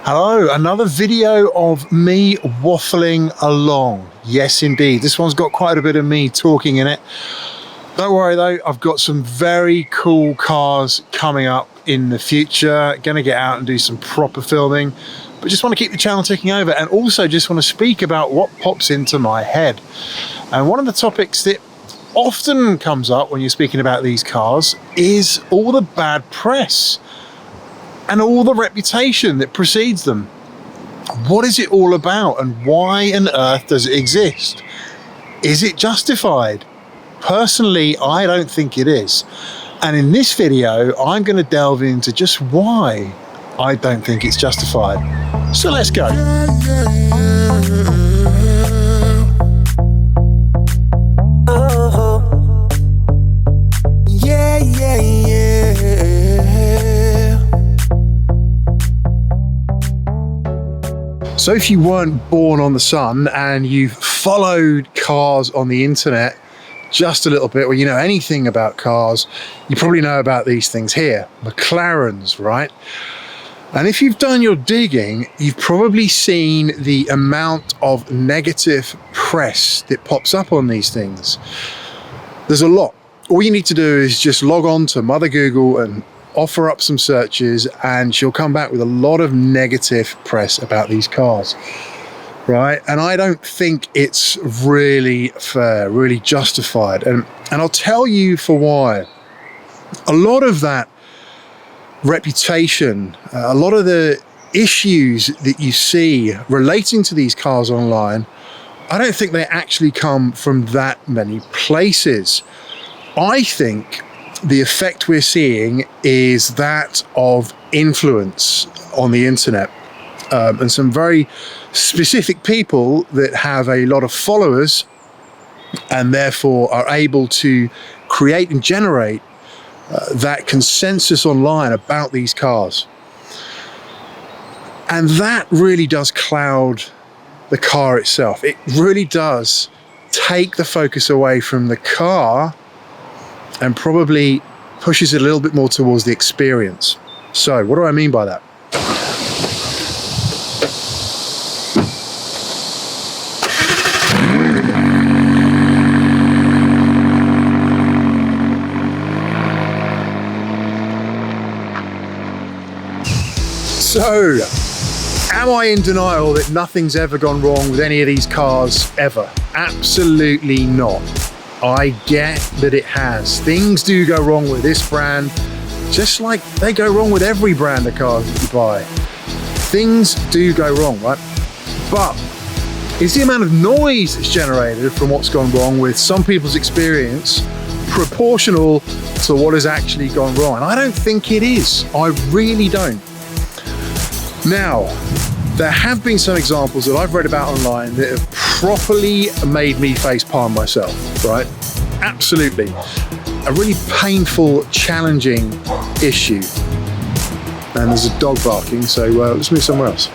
Hello, another video of me waffling along. Yes, indeed. This one's got quite a bit of me talking in it. Don't worry though, I've got some very cool cars coming up in the future. Gonna get out and do some proper filming, but just want to keep the channel ticking over, and also just want to speak about what pops into my head. And one of the topics that often comes up when you're speaking about these cars is all the bad press and all the reputation that precedes them. What is it all about, and why on earth does it exist? Is it justified? Personally, I don't think it is. And in this video, I'm going to delve into just why I don't think it's justified. So let's go. So if you weren't born on the sun and you've followed cars on the internet just a little bit, or you know anything about cars, you probably know about these things here, McLarens, right? And if you've done your digging, you've probably seen the amount of negative press that pops up on these things. There's a lot. All you need to do is just log on to Mother Google and offer up some searches, and she'll come back with a lot of negative press about these cars, right? And I don't think it's really fair, really justified, and I'll tell you for why. A lot of that reputation, a lot of the issues that you see relating to these cars online, I don't think they actually come from that many places. I think the effect we're seeing is that of influence on the internet, and some very specific people that have a lot of followers and therefore are able to create and generate that consensus online about these cars. And that really does cloud the car itself. It really does take the focus away from the car and probably pushes it a little bit more towards the experience. So what do I mean by that? So, am I in denial that nothing's ever gone wrong with any of these cars ever? Absolutely not. I get that it has. Things do go wrong with this brand, just like they go wrong with every brand of cars that you buy. Things do go wrong, right? But is the amount of noise that's generated from what's gone wrong with some people's experience proportional to what has actually gone wrong? And I don't think it is. I really don't. Now, there have been some examples that I've read about online that have properly made me facepalm myself, right? Absolutely. A really painful, challenging issue. And there's a dog barking, so let's move somewhere else.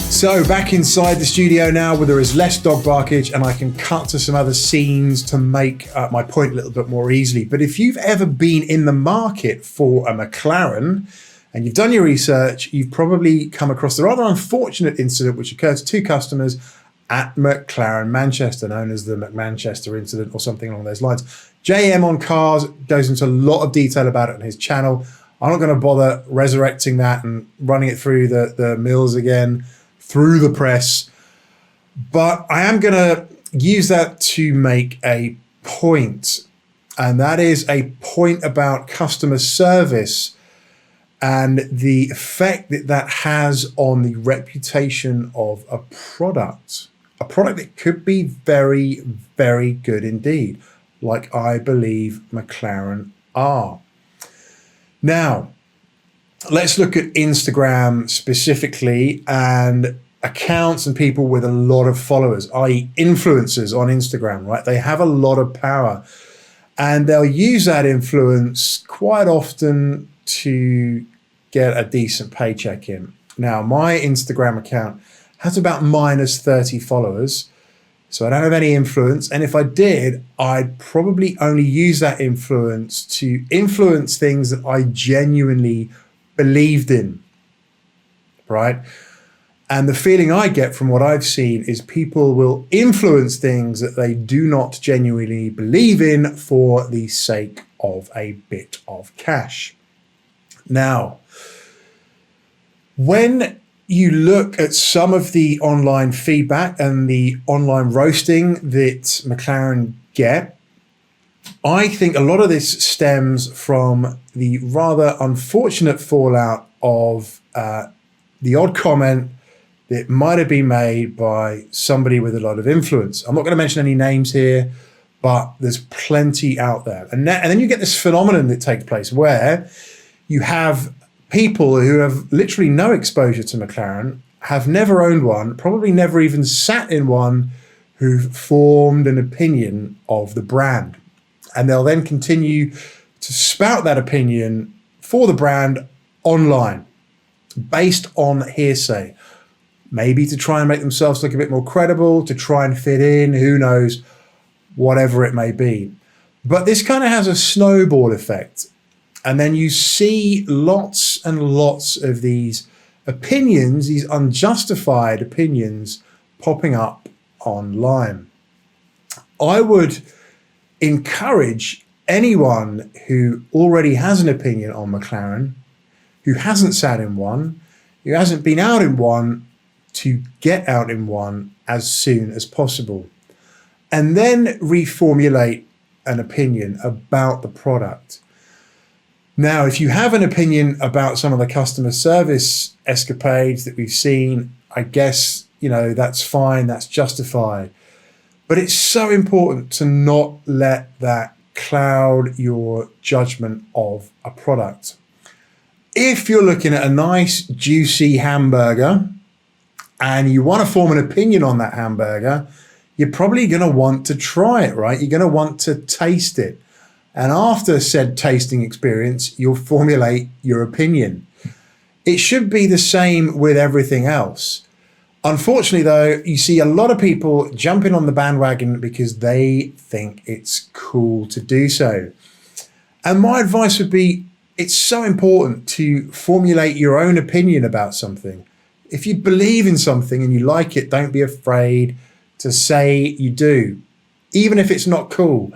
So back inside the studio now, where there is less dog barkage and I can cut to some other scenes to make my point a little bit more easily. But if you've ever been in the market for a McLaren and you've done your research, you've probably come across the rather unfortunate incident which occurred to two customers at McLaren Manchester, known as the McManchester incident or something along those lines. JM on Cars goes into a lot of detail about it on his channel. I'm not going to bother resurrecting that and running it through the mills again, through the press, but I am going to use that to make a point, and that is a point about customer service and the effect that that has on the reputation of a product that could be very, very good indeed, like I believe McLaren are. Now, let's look at Instagram specifically and accounts and people with a lot of followers, i.e. influencers on Instagram, right? They have a lot of power and they'll use that influence quite often to get a decent paycheck in. Now, my Instagram account has about minus 30 followers. So I don't have any influence. And if I did, I'd probably only use that influence to influence things that I genuinely believed in, right? And the feeling I get from what I've seen is people will influence things that they do not genuinely believe in for the sake of a bit of cash. Now, when you look at some of the online feedback and the online roasting that McLaren get, I think a lot of this stems from the rather unfortunate fallout of the odd comment that might have been made by somebody with a lot of influence. I'm not going to mention any names here, but there's plenty out there. And then you get this phenomenon that takes place where you have people who have literally no exposure to McLaren, have never owned one, probably never even sat in one, who've formed an opinion of the brand. And they'll then continue to spout that opinion for the brand online, based on hearsay. Maybe to try and make themselves look a bit more credible, to try and fit in, who knows, whatever it may be. But this kind of has a snowball effect. And then you see lots and lots of these opinions, these unjustified opinions, popping up online. I would encourage anyone who already has an opinion on McLaren, who hasn't sat in one, who hasn't been out in one, to get out in one as soon as possible. And then reformulate an opinion about the product. Now, if you have an opinion about some of the customer service escapades that we've seen, I guess, that's fine, that's justified. But it's so important to not let that cloud your judgment of a product. If you're looking at a nice, juicy hamburger and you want to form an opinion on that hamburger, you're probably going to want to try it, right? You're going to want to taste it. And after said tasting experience, you'll formulate your opinion. It should be the same with everything else. Unfortunately, though, you see a lot of people jumping on the bandwagon because they think it's cool to do so. And my advice would be, it's so important to formulate your own opinion about something. If you believe in something and you like it, don't be afraid to say you do, even if it's not cool.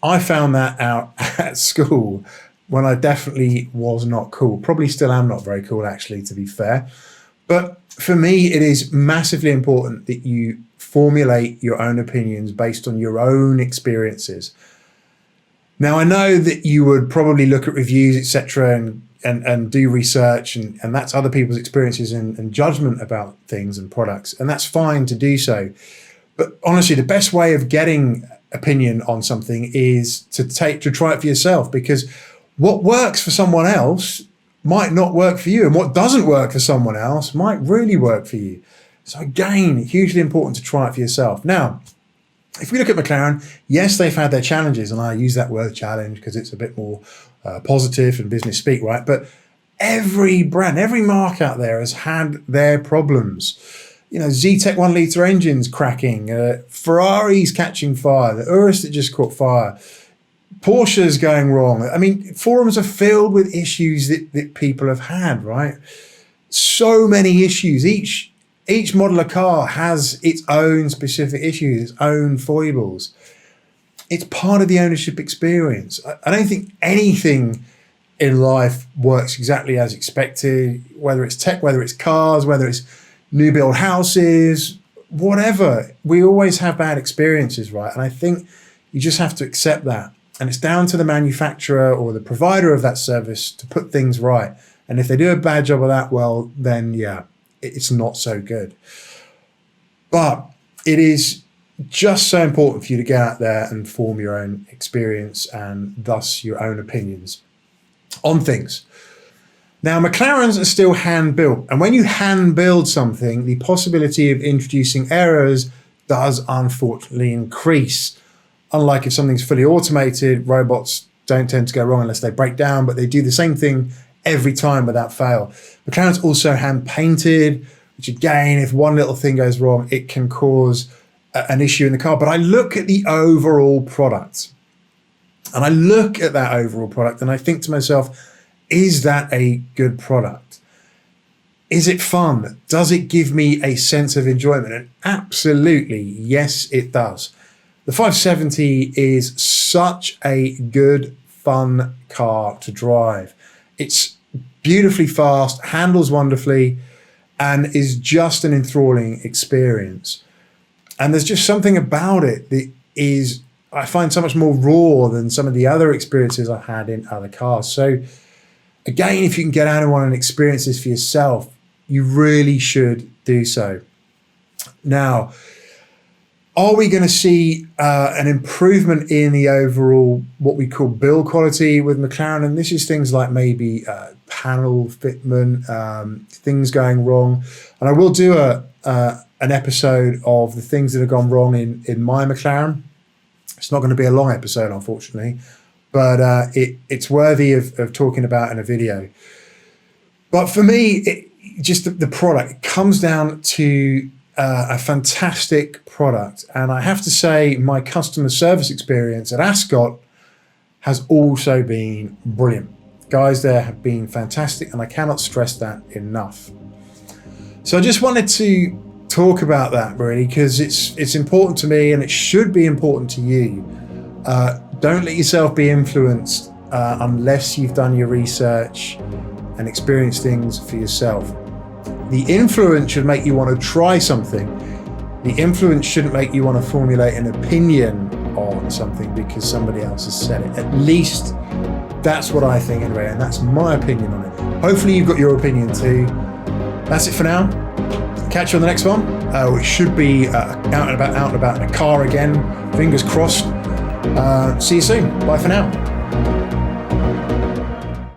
I found that out at school when I definitely was not cool. Probably still am not very cool, actually, to be fair. But for me, it is massively important that you formulate your own opinions based on your own experiences. Now, I know that you would probably look at reviews, etc., and do research, and that's other people's experiences and judgment about things and products, and that's fine to do so. But honestly, the best way of getting opinion on something is to try it for yourself, because what works for someone else might not work for you, and what doesn't work for someone else might really work for you. So again, hugely important to try it for yourself. Now, if we look at McLaren, yes, they've had their challenges, and I use that word challenge because it's a bit more positive and business speak, right? But every brand, every marque out there has had their problems. Zetec 1 litre engines cracking, Ferraris catching fire, the Urus that just caught fire, Porsche's going wrong. I mean, forums are filled with issues that people have had, right? So many issues. Each model of car has its own specific issues, its own foibles. It's part of the ownership experience. I don't think anything in life works exactly as expected, whether it's tech, whether it's cars, whether it's new build houses, whatever. We always have bad experiences, right? And I think you just have to accept that. And it's down to the manufacturer or the provider of that service to put things right. And if they do a bad job of that, well, then yeah, it's not so good. But it is just so important for you to get out there and form your own experience and thus your own opinions on things. Now, McLarens are still hand-built, and when you hand-build something, the possibility of introducing errors does unfortunately increase. Unlike if something's fully automated, robots don't tend to go wrong unless they break down, but they do the same thing every time without fail. McLaren's also hand-painted, which again, if one little thing goes wrong, it can cause an issue in the car. But I look at the overall product, and I look at that overall product and I think to myself, is that a good product? Is it fun? Does it give me a sense of enjoyment? And absolutely, yes, it does. The 570 is such a good, fun car to drive. It's beautifully fast, handles wonderfully, and is just an enthralling experience. And there's just something about it that is, I find, so much more raw than some of the other experiences I've had in other cars. So again, if you can get out and want to experience this for yourself, you really should do so. Now, are we going to see an improvement in the overall, what we call build quality with McLaren? And this is things like maybe panel fitment, things going wrong. And I will do an episode of the things that have gone wrong in my McLaren. It's not going to be a long episode, unfortunately, but it's worthy of talking about in a video. But for me, just the product comes down to a fantastic product. And I have to say, my customer service experience at Ascot has also been brilliant. Guys there have been fantastic, and I cannot stress that enough. So I just wanted to talk about that, really, because it's important to me, and it should be important to you. Don't let yourself be influenced unless you've done your research and experienced things for yourself. The influence should make you want to try something. The influence shouldn't make you want to formulate an opinion on something because somebody else has said it. At least that's what I think anyway, and that's my opinion on it. Hopefully you've got your opinion too. That's it for now. Catch you on the next one, which should be out and about in a car again. Fingers crossed. See you soon. Bye for now.